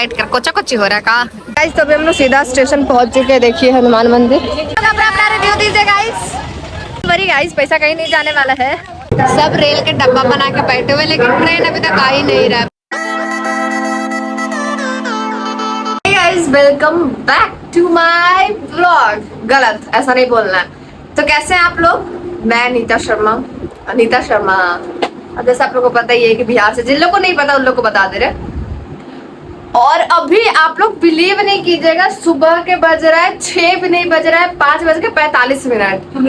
बैठ कर कोचा कोची हो रहा है का गाइस। तो अभी हम लोग सीधा स्टेशन पहुंच चुके हैं। देखिए हनुमान मंदिर। अपना रिव्यू दीजिए गाइस। वही गाइस, पैसा कहीं नहीं जाने वाला है। सब रेल के डब्बा बना के बैठे हुए, लेकिन ट्रेन अभी तक आ ही नहीं रहा। Guys welcome back to my vlog. गलत, ऐसा नहीं बोलना है। तो कैसे हैं आप लोग? मैं अनीता शर्मा। अब जैसे आप लोगों को पता ही है कि बिहार से, जिन लोगों को नहीं पता उन लोग को बता दे रहे। और अभी आप लोग बिलीव नहीं कीजिएगा, सुबह के बज रहा है 6 भी नहीं बज रहा है, 5:45। हम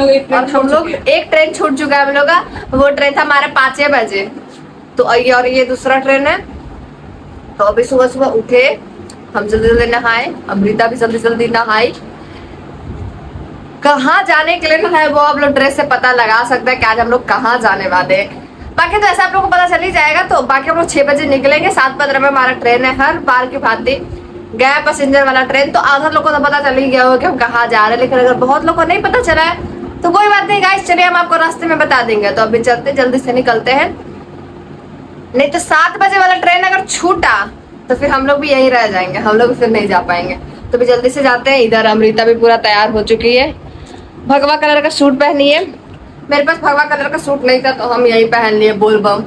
लोग एक ट्रेन छूट चुका है हम लोग का। वो ट्रेन था हमारा 5 बजे। तो और ये दूसरा ट्रेन है। तो अभी सुबह सुबह उठे, हम जल्दी जल्दी नहाए, अमृता भी जल्दी जल्दी नहाई। कहाँ जाने के लिए नहाए वो आप लोग ड्रेस से पता लगा सकते हैं कि आज हम लोग कहाँ जाने वाले हैं। बाकी तो ऐसा आप लोगों को पता चल ही जाएगा। तो बाकी हम लोग 6 बजे निकलेंगे। 7:15 में हमारा ट्रेन है, हर बार की भांति गया पैसेंजर वाला ट्रेन। तो आधा लोग को तो पता चल ही गया हो कि हम कहाँ जा रहे हैं, लेकिन अगर बहुत लोग को नहीं पता चला है तो कोई बात नहीं गाइस, चलिए हम आपको रास्ते में बता देंगे। तो अभी चलते जल्दी से निकलते हैं, नहीं तो 7 बजे वाला ट्रेन अगर छूटा तो फिर हम लोग भी यहीं रह जाएंगे, हम लोग फिर नहीं जा पाएंगे। तो भी जल्दी से जाते हैं। इधर अमृता भी पूरा तैयार हो चुकी है, भगवा कलर का सूट पहनी है। मेरे पास भगवा कलर का सूट नहीं था तो हम यही पहन लिए, बोल बम।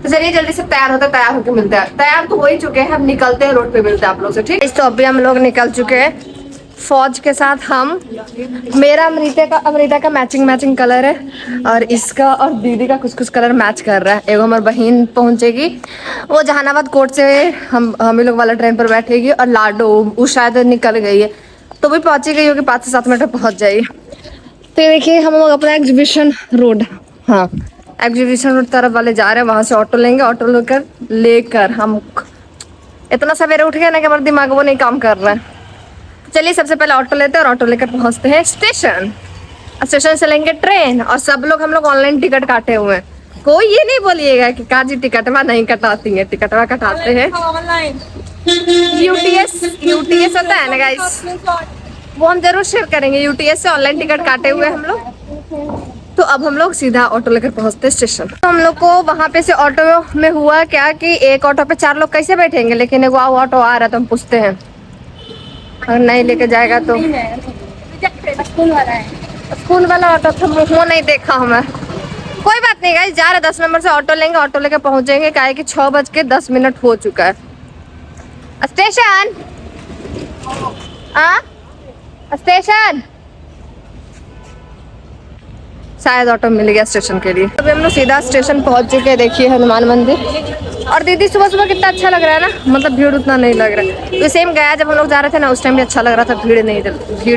तो चलिए जल्दी से तैयार होकर मिलते हैं। तैयार तो हो ही चुके हैं, हम निकलते हैं, रोड पे मिलते हैं आप लोग से, ठीक। तो अभी हम लोग निकल चुके हैं फौज के साथ। हम मेरा अमृता का मैचिंग कलर है, और इसका और दीदी का कुछ कलर मैच कर रहा है। एगो हमारी बहन पहुंचेगी, वो जहानाबाद कोर्ट से हम लोग वाला ट्रेन पर बैठेगी। और लाडो वो शायद निकल गई है, तो भी पहुंची गई होगी, 5 से 7 मिनट में पहुंच जाएगी। तो देखिए हम लोग अपना एग्जीबिशन रोड तरफ वाले जा रहे हैं। वहां से ऑटो लेंगे, ऑटो लेकर हम इतना सवेरे उठ गए ना कि हमारा दिमाग वो नहीं काम कर रहा है। चलिए सबसे पहले ऑटो लेते हैं और ऑटो लेकर पहुंचते हैं स्टेशन। स्टेशन से लेंगे ट्रेन। और सब लोग हम लोग ऑनलाइन टिकट काटे हुए हैं। कोई ये नहीं बोलिएगा कि काजी टिकटवा नहीं कटाती है, टिकटवा कटाते हैं। यूटीएस होता है ना गाइस, वो हम जरूर शेयर करेंगे। यूटीएस से ऑनलाइन टिकट काटे हुए हम लोग। तो अब हम लोग सीधा ऑटो लेकर पहुंचते हैं स्टेशन। तो हम लोग को वहां पे से ऑटो में हुआ क्या कि एक ऑटो पे 4 लोग कैसे बैठेंगे, लेकिन एक ऑटो आ रहा है तो हम पूछते हैं, अगर नहीं लेके जाएगा तो स्कूल वाला ऑटो तो वो नहीं देखा हमें। कोई बात नहीं गाइस, जा रहे 10 नंबर से ऑटो लेंगे, ऑटो लेकर पहुंचेंगे। क्या है कि 6:10 हो चुका है। स्टेशन स्टेशन शायद ऑटो मिल गया स्टेशन के लिए। अभी हम लोग सीधा स्टेशन पहुंच चुके हैं। देखिए हनुमान मंदिर। और दीदी सुबह सुबह कितना अच्छा लग रहा है ना, मतलब भीड़ उतना नहीं लग रहा है। तो सेम गया जब हम लोग जा रहे थे ना, उस टाइम भी अच्छा लग रहा था, भीड़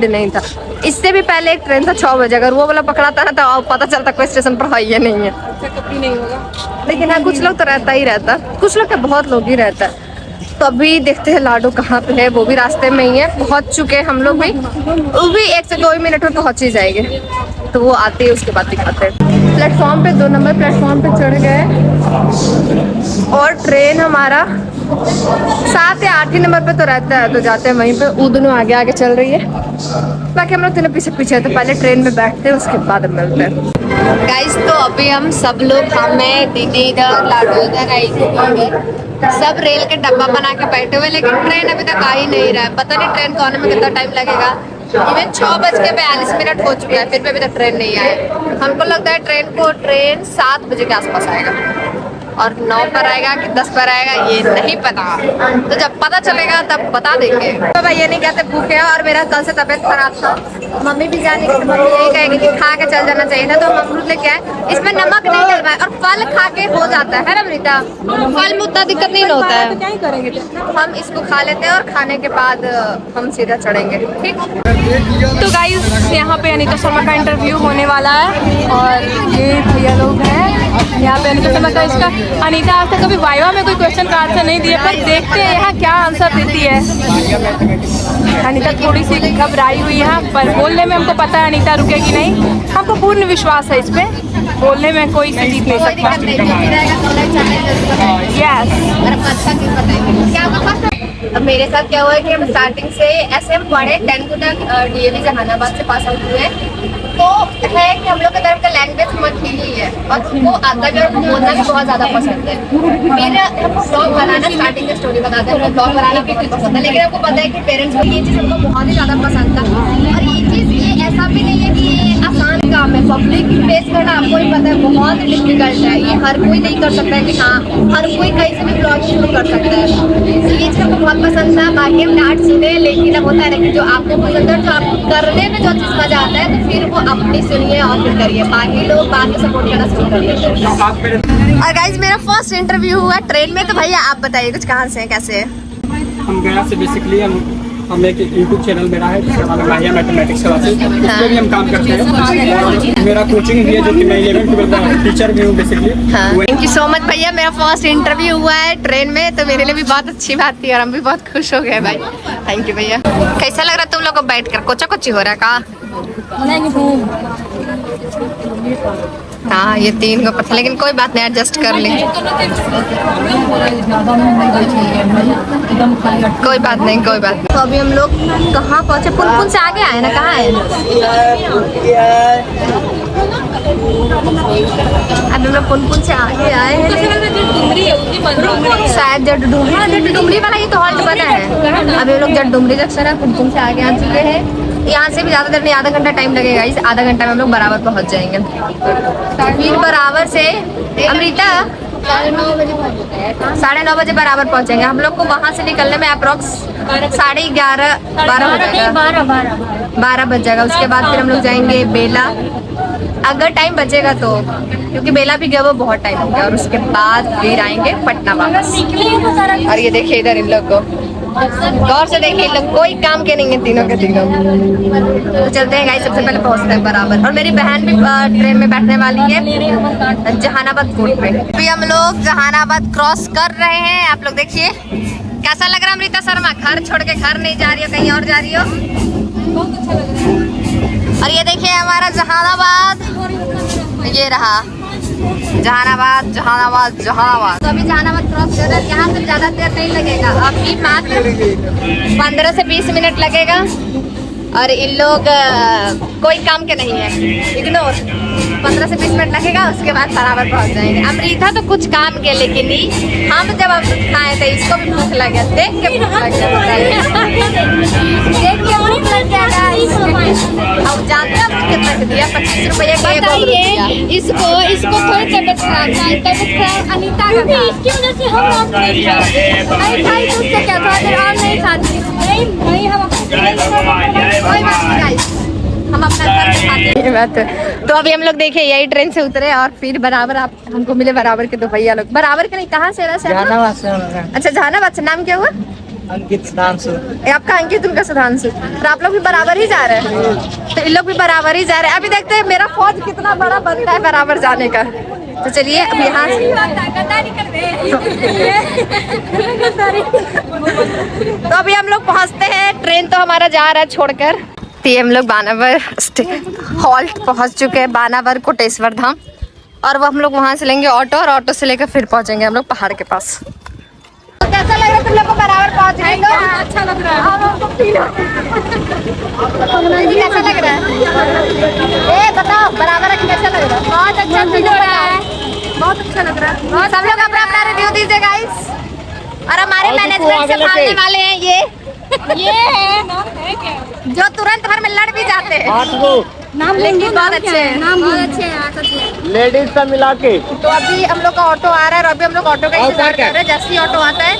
नहीं था। इससे भी पहले एक ट्रेन था 6 बजे, अगर वो वाला पकड़ाता ना तो पता चलता कोई स्टेशन पर है या नहीं है। नहीं होगा, लेकिन हाँ कुछ लोग तो रहता ही रहता, कुछ लोग क्या बहुत लोग ही रहता है। तो अभी देखते हैं लाडो कहाँ पे है, वो भी रास्ते में ही है। पहुंच चुके हैं हम लोग भी, वो भी 1 से 2 मिनट में पहुंच ही जाएंगे। तो वो आते हैं उसके बाद दिखाते हैं। प्लेटफॉर्म पे 2 नंबर प्लेटफॉर्म पे चढ़ गए। और ट्रेन हमारा 7 या 8 ही नंबर पे तो रहता है, तो जाते हैं वहीं पे। वो दोनों आगे आगे चल रही है, बाकी हम लोग तीनों पीछे पीछे। तो पहले ट्रेन में बैठते हैं, उसके बाद मिलते हैं गाइस। तो अभी हम सब लोग, हमें दीदी इधर, लाडो इधर, आई सब रेल के डब्बा बना के बैठे हुए, लेकिन ट्रेन अभी तक आ ही नहीं रहा है। पता नहीं ट्रेन को आने में कितना टाइम लगेगा। इवन 6:42 हो चुका है, फिर भी अभी तक ट्रेन नहीं आया। हमको लगता है ट्रेन 7 बजे के आसपास आएगा, और 9 पर आएगा कि 10 पर आएगा ये नहीं पता। तो जब पता चलेगा तब बता देंगे। तो भाई ये नहीं कहते भूखे, और मेरा कल से तबीयत खराब था। मम्मी भी जाने की, मम्मी यही कहेगी कि खा के चल जाना चाहिए था। तो हम अमरूद लेके आए, इसमें नमक नहीं डलवाए, और फल खा के हो जाता है ना अमृता, फल में उतना दिक्कत नहीं होता है। क्या करेंगे, हम इसको खा लेते हैं और खाने के बाद हम सीधा चढ़ेंगे, ठीक। तो गाइस यहाँ पे अनीता शर्मा का इंटरव्यू होने वाला है, और ये भैया लोग हैं यहाँ पे अनीता शर्मा का। इसका अनीता आज तक कभी वाइवा में कोई क्वेश्चन का आंसर नहीं दिया, पर देखते हैं यहाँ क्या आंसर देती है। अनीता थोड़ी सी घबराई हुई है, पर बोलने में हमको पता है अनीता रुकेगी नहीं। हमको पूर्ण विश्वास है इस पे, बोलने में कोई जीत नहीं सकता। अब मेरे साथ क्या हुआ है कि हम स्टार्टिंग से ऐसे हम पढ़े 10th तक डीएवी जहानाबाद से पास आउट हुए। वो है कि हम लोग की तरफ का लैंग्वेज मठिली है और वो आता है और बोलना भी बहुत ज्यादा पसंद है। फिर हमको ब्लॉग बनाना, स्टार्टिंग में स्टोरी बताते हैं, ब्लॉग बनाना भी पसंद है। लेकिन आपको पता है कि पेरेंट्स को ये चीज़ हमको बहुत ही ज्यादा पसंद था। और ये चीज़ ये ऐसा भी नहीं है कि ये आसान काम है। पब्लिक फेस करना आपको ही पता है बहुत डिफिकल्ट है। ये हर कोई नहीं कर सकता है कि हाँ हर कोई कहीं से भी ब्लॉग शुरू कर सकता है। तो ये चीज़ हमको बहुत पसंद था। बाकी हम डांट सुने, लेकिन अब होता है ना कि जो आपको पसंद है, जो आपको करने में जो चीज़ मजा आता है, तो फिर वो अपनी सुनिए और फिर करिए। बाकी लोग बाद में सपोर्ट करना शुरू कर देते हैं। और गाइस मेरा फर्स्ट इंटरव्यू हुआ ट्रेन में। तो भैया आप बताइए कुछ, कहाँ से हैं, कैसे है? हम गया से बेसिकली हम एक यूट्यूब चैनल मेरा है जिसका नाम है माहिया मैथमेटिक्स क्लासेस, उसमें भी हम काम करते हैं। और मेरा कोचिंग भी है जो कि मैं 11th-12th का टीचर भी हूँ basically. Thank you so much भैया। मेरा फर्स्ट इंटरव्यू हुआ है ट्रेन में, तो मेरे लिए भी बहुत अच्छी बात थी और हम भी बहुत खुश हो गए भाई। थैंक यू भैया। कैसा लग रहा है तुम लोग को बैठ कर? कोचा कोची हो रहा है का? हाँ ये 3 को पता, लेकिन कोई बात नहीं, एडजस्ट कर लेंगे। कोई बात नहीं, कोई बात नहीं। तो अभी हम लोग कहाँ पहुँचे? पुनपुन से आगे आए ना, कहाँ है? अभी हम लोग पुनपुन से आगे आए हैं। शायद जडडुमरी वाला ही तो हॉल्ट बना है। अभी हम लोग जडडुमरी जंक्शन है, पुनपुन से आगे आ चुके हैं। यहाँ से भी ज़्यादा देर नहीं, आधा घंटा टाइम लगेगा। इस आधा घंटा में हम लोग बराबर पहुँच जाएंगे। फिर बराबर से अमृता 9:30 बजे बराबर पहुँचेंगे। हम लोग को वहाँ से निकलने में अप्रोक्स 11:30 12 हो जाएगा, 12 बज जाएगा। उसके बाद फिर हम लोग जाएंगे बेला, अगर टाइम बचेगा तो, क्योंकि बेला भी गया वो बहुत टाइम हो गया। और उसके बाद फिर आएंगे पटना वापस। और ये देखिए इधर इन लोग को गौर से देखिए, लोग कोई काम के नहीं है, तीनों के तीनों। तो चलते हैं गाइस, सबसे पहले पहुंचते हैं बराबर। और मेरी बहन भी ट्रेन में बैठने वाली है जहानाबाद कोर्ट पे। अभी हम लोग जहानाबाद क्रॉस कर रहे हैं। आप लोग देखिए कैसा लग रहा है अमृता शर्मा? घर छोड़ के घर नहीं जा रही हो, कहीं और जा रही हो? बहुत अच्छा लग रहा है। और ये देखिए हमारा जहानाबाद, ये रहा जहानाबाद जहानाबाद जहानाबाद। तो अभी जहानाबाद क्रॉस कर रहे हैं। यहाँ से ज़्यादा देर नहीं लगेगा, अभी मात्र 15 से 20 मिनट लगेगा। और इन लोग कोई काम के नहीं है, इग्नोर। 15 से 20 मिनट लगेगा, उसके बाद बराबर पहुँच जाएंगे। अमृता तो कुछ काम के, लेकिन नहीं हम जब अमृत खाए थे इसको भी भूख लग गया, देख के भूख लग गया। अब जानते हैं कितना दिया? 25 रुपये का इसको थोड़ी तबियत खराब था, अनीता का था, इसकी वजह से हम नहीं खाई। तो उससे क्या था, फिर और नहीं खाती। नहीं हम हम अपना घर पे खाते हैं। बात है। तो अभी हम लोग देखे यही ट्रेन से उतरे और फिर बराबर आप हमको मिले बराबर के। तो भैया लोग बराबर के नहीं, कहाँ से रहा? जहानाबाद से। अच्छा जहानाबाद से। नाम क्या हुआ? अंकित सुधांशु। आपका अंकित, उनका सुधांशु। तो आप लोग भी बराबर ही जा रहे हैं? तो इन लोग भी बराबर ही जा रहे हैं। अभी देखते हैं मेरा फौज कितना बड़ा बनता है बराबर जाने का। तो चलिए अब यहाँ से तो अभी हम लोग पहुँचते हैं। ट्रेन तो हमारा जा रहा है छोड़कर। तो हम लोग बानावर हॉल्ट पहुँच चुके हैं, बानावर कोटेश्वर धाम। और वो हम लोग वहाँ से लेंगे ऑटो, और ऑटो से लेकर फिर पहुँचेंगे हम लोग पहाड़ के पास। तो कैसा लग रहा है तुम लोग को बराबर पहुँच गए? अच्छा लग रहा है। कैसा लग रहा है? बताओ बराबर कैसा लग रहा है? बहुत अच्छा फील हो रहा है, बहुत अच्छा लग रहा है। सब लोग अपना अपना रिव्यू दीजिए गाइस। और हमारे मैनेजमेंट से भागने वाले हैं ये है जो तुरंत भर में लड़ भी जाते हैं। नाम लेंगे, बहुत अच्छे हैं, नाम बहुत अच्छे हैं लेडीज का मिला के। तो अभी हम लोग का ऑटो आ रहा है और अभी हम लोग ऑटो का इंतजार कर रहे हैं। जैसे ही ऑटो आता है,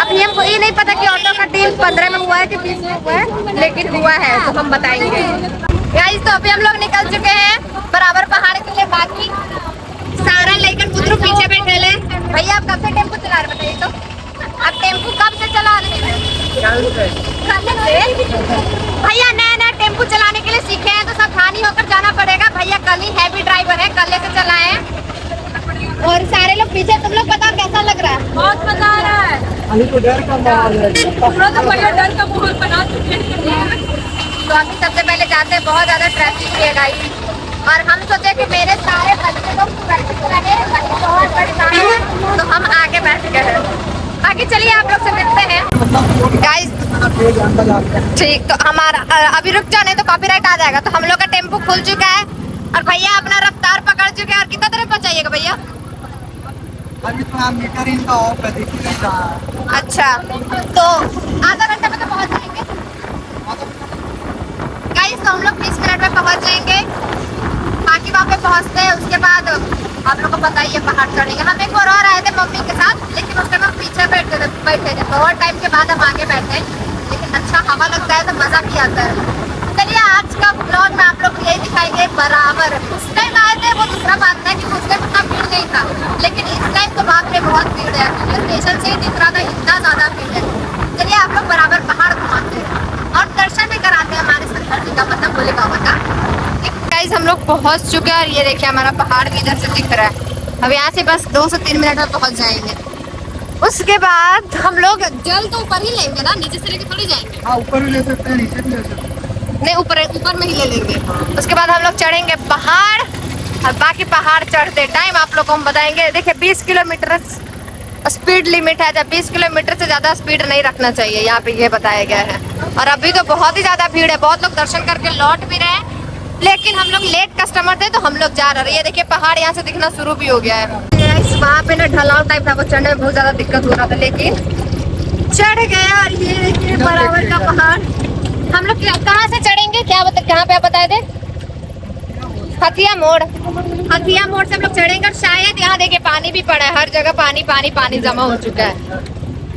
अभी हमको ये नहीं पता कि ऑटो का डील 15 में हुआ है कि 20 में हुआ है, लेकिन हुआ है तो हम बताएंगे गाइस। तो अभी हम लोग निकल चुके हैं बराबर पहाड़ के लिए। बाकी सारा लेकर पुत्र पीछे बैठे ले। भैया आप कब से टेम्पो चला रहे बताइए? तो आप टेम्पो कब से चला रहे हैं? भैया नया नया टेम्पो चलाने के लिए सीखे हैं, तो सावधानी होकर जाना पड़ेगा। भैया कल ही हैवी ड्राइवर है, कल से चलाए हैं। और सारे लोग पीछे। तुम लोग बताओ कैसा लग रहा है? बहुत मजा आ रहा है। तो डर का माहौल है, डर का माहौल बना चुके हैं। तो अभी सबसे पहले जाते हैं, बहुत ज्यादा ट्रैफिक है गाइस। और हम सोचे कि मेरे सारे बच्चे लोग बहुत परेशान हैं, तो हम आगे बैठ गए हैं। बाकी चलिए आप लोग से मिलते हैं। गाइस ठीक, तो हमारा अभी रुक जाओ नहीं तो कॉपीराइट आ जाएगा। तो हम लोग का टेम्पो खुल चुका है और भैया अपना रफ्तार पकड़ चुके हैं। और कितना देर में पहुंचाइएगा भैया? अभी तो हम मीटर इनका ऑफ है, देखिए। अच्छा, तो आधा घंटे में तो पहुंच जाएंगे गाइस। तो हम लोग 20 मिनट में पहुंच जाएंगे। बाकी वहाँ पे पहुंचते हैं, उसके बाद आप लोग को पता ही है पहाड़ चढ़ेंगे। हम एक बार और आए थे मम्मी के साथ, लेकिन उस टाइम हम पीछे बैठे थे। बहुत टाइम के बाद हम आगे बैठे, लेकिन अच्छा हवा लगता है तो मजा भी आता है। चलिए आज का ब्लॉग में आप लोग यही दिखाएंगे बराबर। उस टाइम आए थे वो दूसरा बात है कि उस टाइम उतना भीड़ नहीं था, लेकिन इस टाइम तो बाप रे बहुत भीड़ है। स्टेशन से ही दिख रहा था इतना ज्यादा भीड़ है। चलिए आप लोग बराबर पहाड़ घुमाते हैं और दर्शन भी कराते हैं हमारे शंकर जी का, मतलब भोले बाबा का। गाइस हम लोग पहुंच चुके हैं और ये देखिए हमारा पहाड़ भी इधर से दिख रहा है। अब यहाँ से बस 2 से 3 मिनट में पहुंच जाएंगे। उसके बाद हम लोग जल तो ऊपर ही लेंगे ना, नीचे से लेके थोड़ी जाएंगे। हाँ, ऊपर भी ले सकते हैं, नीचे भी ले सकते हैं। नहीं, ऊपर में ही ले लेंगे। उसके बाद हम लोग चढ़ेंगे पहाड़ और बाकी पहाड़ चढ़ते टाइम आप लोग को हम बताएंगे। देखिए 20 किलोमीटर स्पीड लिमिट है, जब 20 किलोमीटर से ज्यादा स्पीड नहीं रखना चाहिए, यहाँ पे ये बताया गया है। और अभी तो बहुत ही ज्यादा भीड़ है, बहुत लोग दर्शन करके लौट भी रहे हैं, लेकिन हम लोग लेट कस्टमर थे तो हम लोग जा रहे हैं। ये देखिए पहाड़ यहाँ से दिखना शुरू भी हो गया है। वहाँ पे ना ढलाव टाइप था, वो चढ़ने में बहुत ज्यादा दिक्कत हो रहा था, लेकिन चढ़ गए। और ये देखिए बराबर का पहाड़। हम लोग कहाँ से चढ़ेंगे, क्या बता, कहाँ पे आप बताए थे? हथिया मोड़। हथिया मोड़ से हम लोग चढ़ेंगे और शायद यहाँ देखिए पानी भी पड़ा है, हर जगह पानी पानी पानी जमा हो चुका है।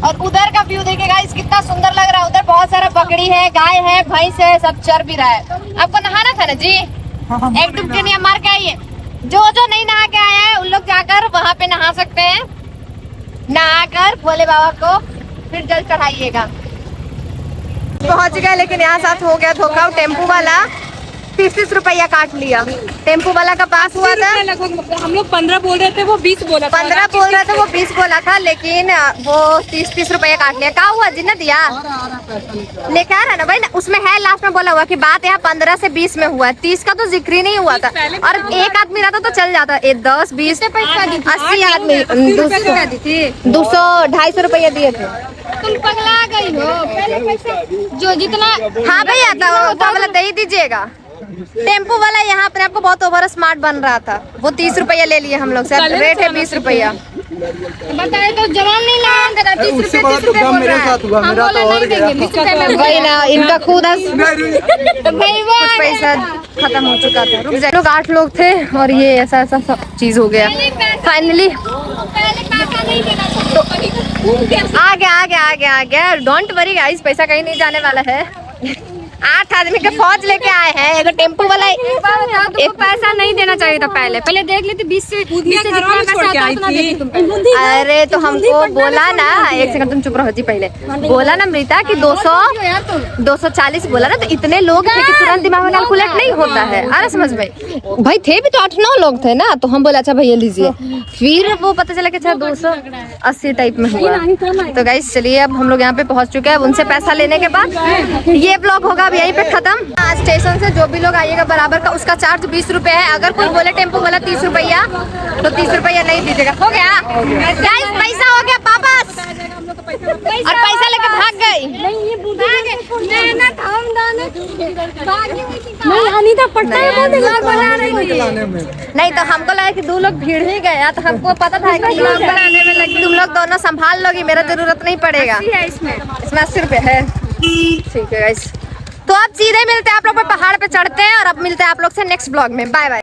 और उधर का व्यू देखिए गाइस कितना सुंदर लग रहा है। उधर बहुत सारा बकरी है, गाय है, भैंस है, सब चर भी रहा है। आपको नहाना था ना जी, एक डुबकी नहीं मार के आइए। जो नहीं नहा के आया है उन लोग जाकर वहाँ पे नहा सकते हैं। नहाकर भोले बाबा को फिर जल चढ़ाइएगा। पहुंच गए, लेकिन यहाँ साथ हो गया धोखा। टेम्पू वाला 30 रुपया काट लिया। टेम्पू वाला का पास हुआ था, हम लोग 15 बोल रहे थे, वो 20 बोला था। 15 बोल रहा था, वो 20 बोला था, लेकिन वो 30 रुपया काट लिया। क्या हुआ जिन्ना दिया लेके आ रहा ना भाई ना, उसमें है लास्ट में बोला हुआ कि बात यहाँ 15 से 20 में हुआ है, 30 का तो जिक्र ही नहीं हुआ था। और एक आदमी रहता तो चल जाता, 10, 20, 80 आदमी 200, 250 रुपया दिए थे। तुम पगला गई हो, पहले पैसे जो जितना। हाँ भैया तो वाला दे ही दीजिएगा। टेम्पो वाला यहाँ अपने आपको बहुत ओवर स्मार्ट बन रहा था, वो 30 रुपया ले लिए हम लोग से। रेट है 20 रुपया। बताए तो जवान नहीं लगा, 30 उससे बड़ा तो गम मेरे साथ हुआ, मेरा तो और गया। वही ना, इनका खुद कुछ पैसा खत्म हो चुका था। रुक जाए, लोग 8 लोग थे और ये ऐसा ऐसा सब चीज हो गया फाइनली। आ गया। डोंट वरी गाइस, पैसा कहीं नहीं जाने वाला है। 8 आदमी के फौज लेके आए हैं। एगो टेम्पू वाला एक पैसा नहीं देना चाहिए था, पहले देख लेते। 20 से जितना पैसा आता उतना देती तुम। अरे तो हमको बोला ना, एक सेकंड तुम चुप रहो जी। पहले बोला ना मृता कि 240 बोला ना, तो इतने लोग थे कि तुरंत दिमाग में कैलकुलेट नहीं होता है। अरे समझ में भाई, थे भी तो 8-9 लोग थे ना, तो हम बोला अच्छा भैया लीजिए। फिर वो पता चला कि अच्छा 280 टाइप में हुआ। तो गाइस चलिए, अब हम लोग यहाँ पे पहुँच चुके हैं। उनसे पैसा लेने के बाद ये ब्लॉग होगा अब यहीं पे खत्म। स्टेशन से जो भी लोग आइएगा बराबर का, उसका चार्ज 20 रुपए है। अगर कोई बोले टेम्पो वाला 30 रुपया, तो 30 रुपया नहीं दीजिएगा। हो गया गाइस, पैसा हो गया वापस। और पैसा लेके भाग गई। नहीं तो हमको लगा कि 2 लोग भीड़ ही गया, तो हमको पता था कि तुम लोग दोनों संभाल लोगी, मेरा जरूरत नहीं पड़ेगा। इसमें 80 रुपये है। ठीक है गाइस, तो अब सीधे मिलते हैं आप लोग पहाड़ पे चढ़ते हैं, और अब मिलते हैं आप लोग से नेक्स्ट ब्लॉग में। Bye bye.